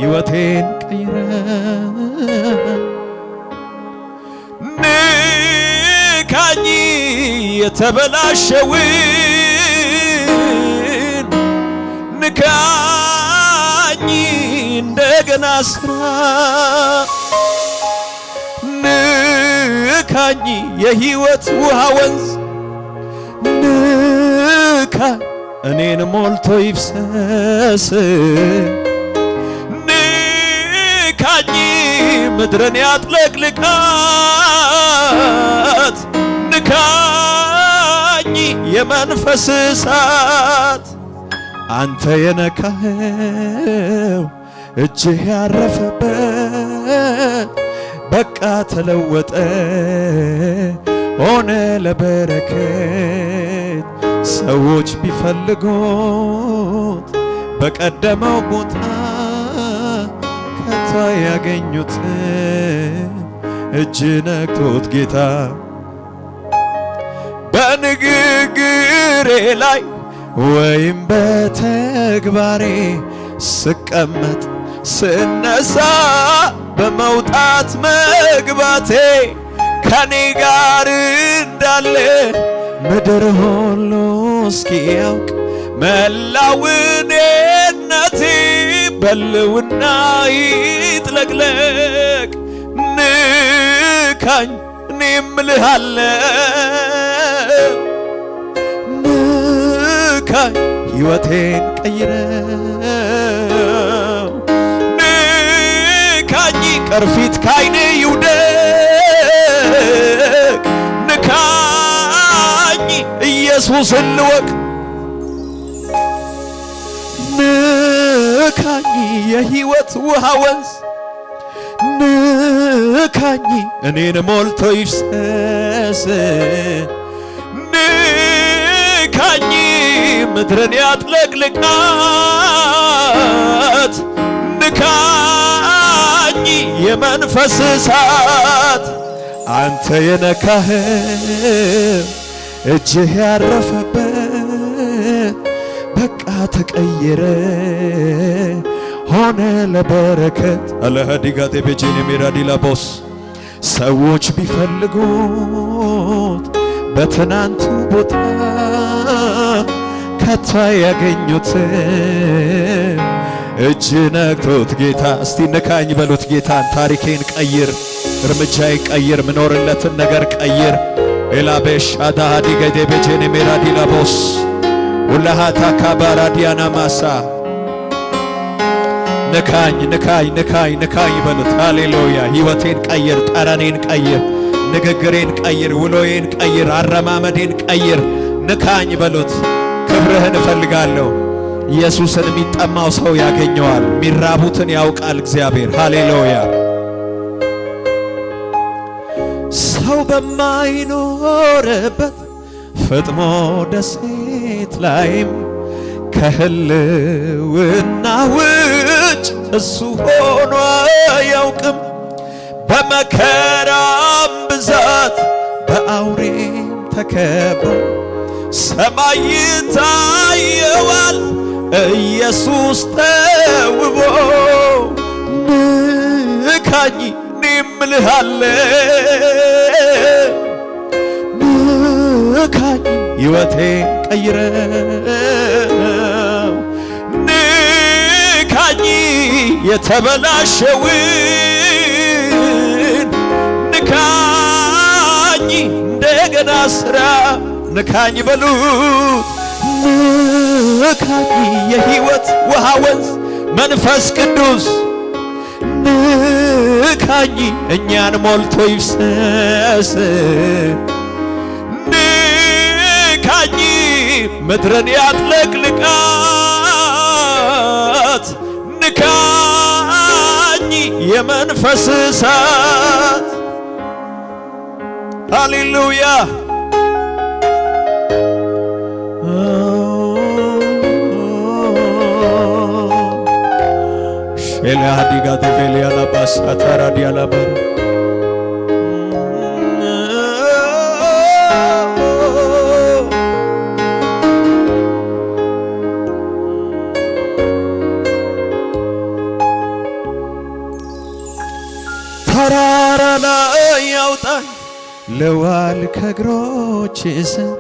ሕይወቴን ቀይረ ንካኝ የተበላሸውን ንካኝ እንደገና ስራ ንካኝ የሕይወት ውሃ ወንዝ ንካኝ እኔን ሞልቶ ይፍሰስ ንካኝ ምድርን ያጥለቅልቃት ንካኝ የመንፈስ እሳት አንተ የነካኸው እጅህ ያረፈበት በቃ ተለወጠ ሆነ ለበረከት ሰዎች ቢፈልጉት በቀደመው ቦታ ከቶ ያገኙት እጅ ነክቶት ጌታ በንግግሬ ላይ ወይም በተግባሬ ስቀመጥ ስነሳ በመውጣት መግባቴ ከኔ ጋር እንዳለ ምድር ሁሉ እስኪያውቅ መላውኔነቴ በልውና ይጥለቅለቅ ንካኝ እኔም እልሃለሁ ንካኝ ሕይወቴን ቀይረው ንካኝ ቅርፊት ካይኔ ይውደቅ ንካኝ ኢየሱስን ልወቅ ንካኝ የሕይወት ውሃ ወንዝ ንካኝ እኔን ሞልቶ ይፍሰስ ንካኝ ምድርን ያጥለቅልቃት ንካኝ የመንፈስ እሳት አንተ የነካኸው እጅህ ያረፈበት በቃ ተቀየረ ሆነ ለበረከት አለሃዲጋቴ በጄኔ ሜራዲላቦስ ሰዎች ቢፈልጉት በትናንቱ ቦታ ከቶ ያገኙት እጅ ነክቶት ጌታ እስቲ ንካኝ በሉት ጌታን ታሪኬን ቀይር እርምጃዬን ቀይር ምኖርለትን ነገር ቀይር ኤላቤሽ አዳሃዲጋቴ በጄኔ ሜራዲላቦስ ወላሃታ ካባራዲያና ማሳ ንካኝ ንካኝ ንካኝ ንካኝ በሉት ሃሌሉያ ሕይወቴን ቀይር ጠረኔን ቀይር ንግግሬን ቀይር ውሎዬን ቀይር አረማመዴን ቀይር ንካኝ በሉት ክብርህን እፈልጋለሁ ኢየሱስን የሚጠማው ሰው ያገኘዋል ሚራቡትን ያውቃል እግዚአብሔር ሃሌሉያ ሰው በማይኖርበት ፍጥሞ ደሴት ላይም ከህልውና ውጭ እሱ ሆኖ አያውቅም በመከራም ብዛት በአውሬም ተከበው ሰማይ ይታየዋል ኢየሱስ ተውቦ ንካኝ እኔም እልሃለሁ ንካኝ ሕይወቴን ቀይረው ንካኝ የተበላሸውን ንካኝ እንደገና ስራ ንካኝ በሉት ንካኝ የሕይወት ውሃ ወንዝ መንፈስ ቅዱስ ንካኝ እኛን ሞልቶ ይፍሰስ ንካኝ ምድርን ያጥለቅልቃት ንካኝ የመንፈስ እሳት ሃሌሉያ ኤላዲጋ ደቬሊያና ባሳታራ ዲያላባሩ ልዋል ከእግሮች ስር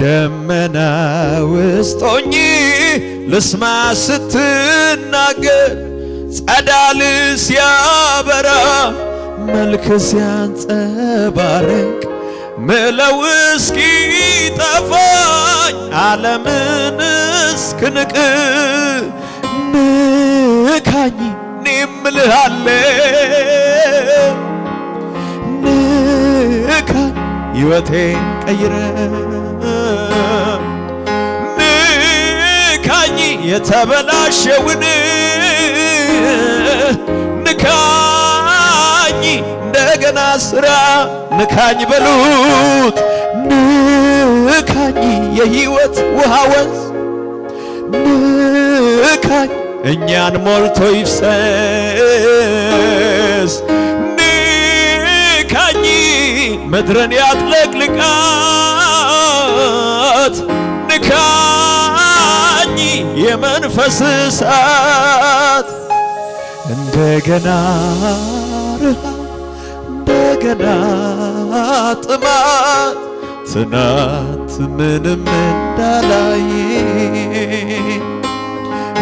ደመና ውስጥ ሆኜ ልስማ ስትናገር ጸዳል ሲያበራ መልክ ሲያንጸባርቅ ምለው እስኪጠፋኝ ዓለምን እስክንቅ ንካኝ እኔም እልሃለሁ ንካኝ ሕይወቴን ቀይረ ንካኝ የተበላሸውን ንካኝ እንደገና ስራ ንካኝ በሉት ንካኝ የሕይወት ውሃ ወንዝ ንካኝ እኛን ሞልቶ ይፍሰስ ንካኝ ምድርን ያጥለቅልቃት ንካኝ የመንፈስ እሳት እንደገና ረሃብ እንደገና ጥማት ትናንት ምንም እንዳላየ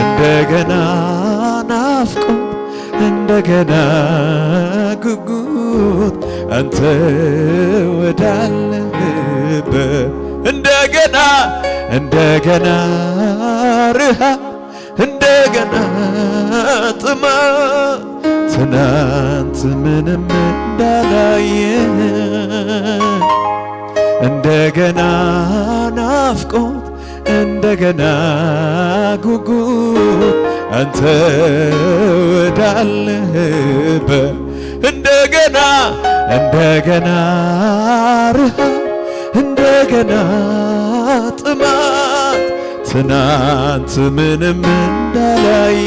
እንደገና ናፍቆት እንደገና ጉጉት አንተ ወዳለህበት እንደገና እንደገና ረሃብ እንደገና ጥማት ትናንት ምንም እንዳላየ እንደገና ናፍቆት እንደገና ጉጉት አንተ ወዳለህበት እንደገና እንደገና ረሃብ እንደገና ጥማት ትናንት ምንም እንዳላየ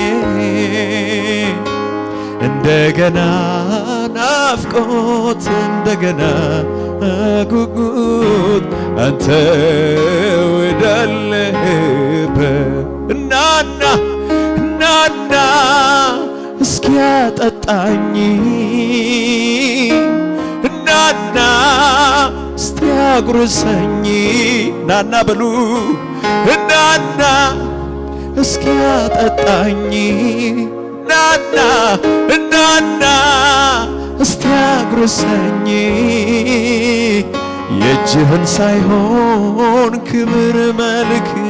እንደገና ናፍቆት እንደገና ጉጉት አንተ ወዳለህበት እናና እናና እስኪያጠጣኝ እናና እስኪያጉርሰኝ ናና በሉ እናና እስኪያጠጣኝ እናና እናና እስኪያጉርሰኝ የእጅህን ሳይሆን ክብር መልክን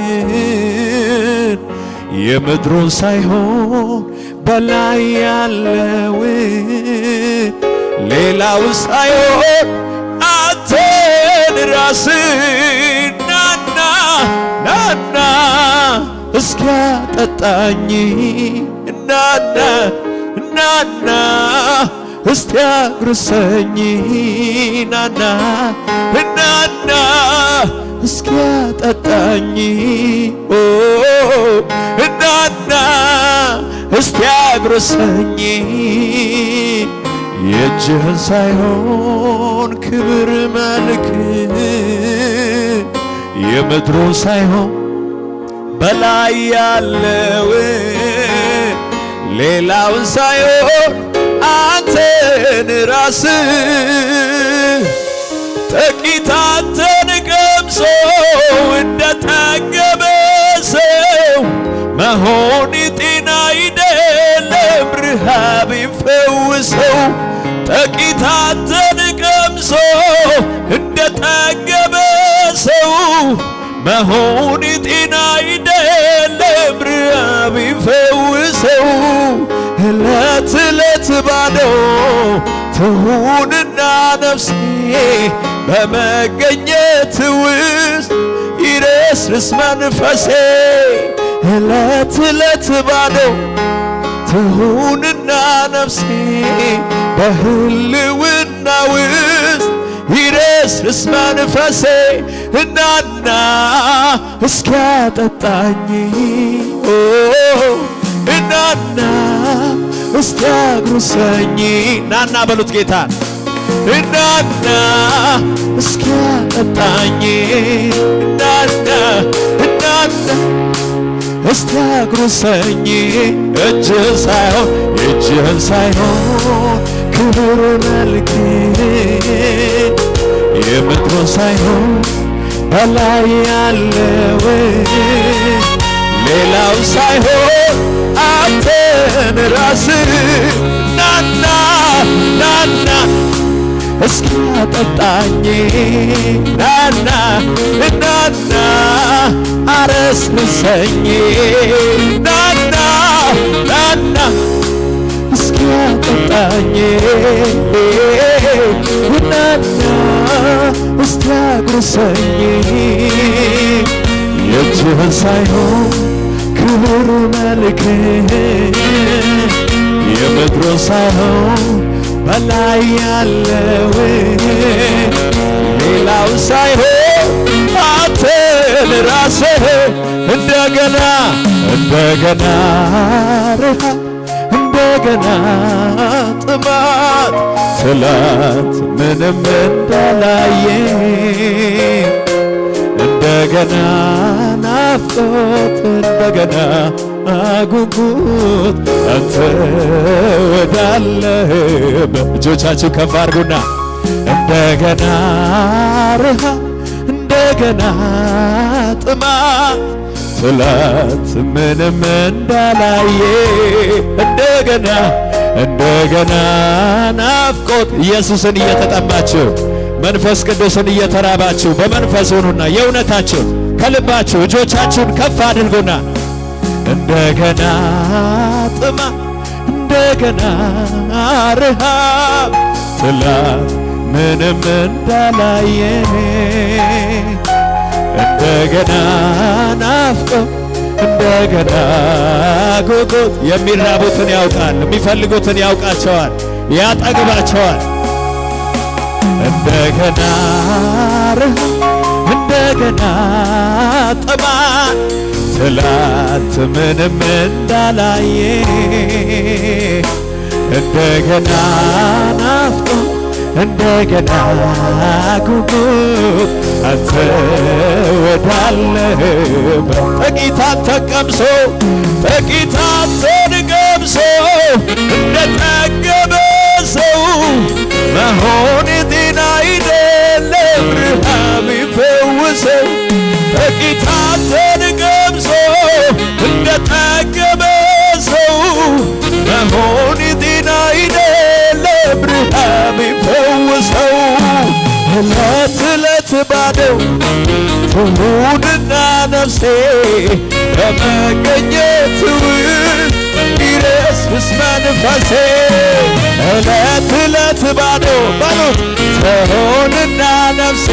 የምድሩን ሳይሆን በላይ ያለውን ሌላው ሳይሆን አንተን ራስን ናና ናና እስኪያጠጣኝ ናና ናና እስኪያጉርሰኝ ናና ናና እስኪያጠጣኝ ናና እስኪያጉርሰኝ የእጅህን ሳይሆን ክብር መልክን የምድሩን ሳይሆን በላይ ያለውን ሌላውን ሳይሆን አንተን ራስህ ጥቂት አንተን ቀምሶ እንደጠገበ ሰው መሆን ጤና አይደለም ረሃብ ይፈውሰው ጥቂት አንተን ቀምሶ እንደጠገበ ሰው መሆን ጤና አይደለም ረሃብ ይፈውሰው እለት እለት ባዶ ትሁንና ነፍሴ በመገኘት ውስጥ ይረስርስ መንፈሴ እለት እለት ባዶ ትሁንና ነፍሴ በህልውና ውስጥ ይረስርስ መንፈሴ እናና እስኪያጠጣኝ እናና እስኪያጉርሰኝ ናና በሉት ጌታን እናና እስኪያጠጣኝ እናና እናና እስኪያጉርሰኝ እጅህን ሳይሆን የእጅህን ሳይሆን ክብር መልክን የምድሩ ሳይሆን በላይ ያለው ሌላው ሳይሆን አንተን ራስህ ናና ናና እስኪ አጠጣኝ ናና ናና አረስርሰኝ ናና ናና እስኪ አጠጣኝ ናና እስኪ አጉርሰኝ የእጅህን ሳይሆን ክብር መልክህ የምድሩ ሳይሆን በላይ ያለው ሌላው ሳይሆን አንተን ራስህ እንደገና እንደገና ረሃብ እንደገና ጥማት ትላንት ምንም እንዳላየ እንደገና ናፍቆት እንደገና ጉጉት አንተ ወዳለህበት እጆቻችሁ ከፍ አድርጉና እንደገና ረሃብ እንደገና ጥማት ትላንት ምንም እንዳላየ እንደገና እንደገና ናፍቆት ኢየሱስን እየተጠማችሁ መንፈስ ቅዱስን እየተራባችሁ በመንፈስ ሆኑና የእውነታችሁ ከልባችሁ እጆቻችሁን ከፍ አድርጉና እንደገና ጥማት እንደገና ረሃብ ትላንት ምንም እንዳላየ እንደገና ናፍቆት እንደገና ጉጉት የሚራቡትን ያውቃል፣ የሚፈልጉትን ያውቃቸዋል፣ ያጠግባቸዋል። እንደገና ረሃብ እንደገና ጥማት ትላንት ምንም እንዳላየ እንደገና ናፍቆት እንደገና ጉጉት አንተ ወዳለህበት ጥቂት አንተን ቀምሶ ጥቂት አንተን ቀምሶ እንደጠገበ ሰው መሆን ጤና አይደለም ረሃብ ይፈውሰው ጥቂት አንተን ቀምሶ እንደጠገበ ሰው መሆን ጤና አይደለም ረሃብ ይፈውሰው ዕለት ዕለት ባለው ትሁንና ነፍሴ በመገኘት ውስጥ ይረስርስ መንፈሴ ዕለት ዕለት ባለው በሉት ትሁንና ነፍሴ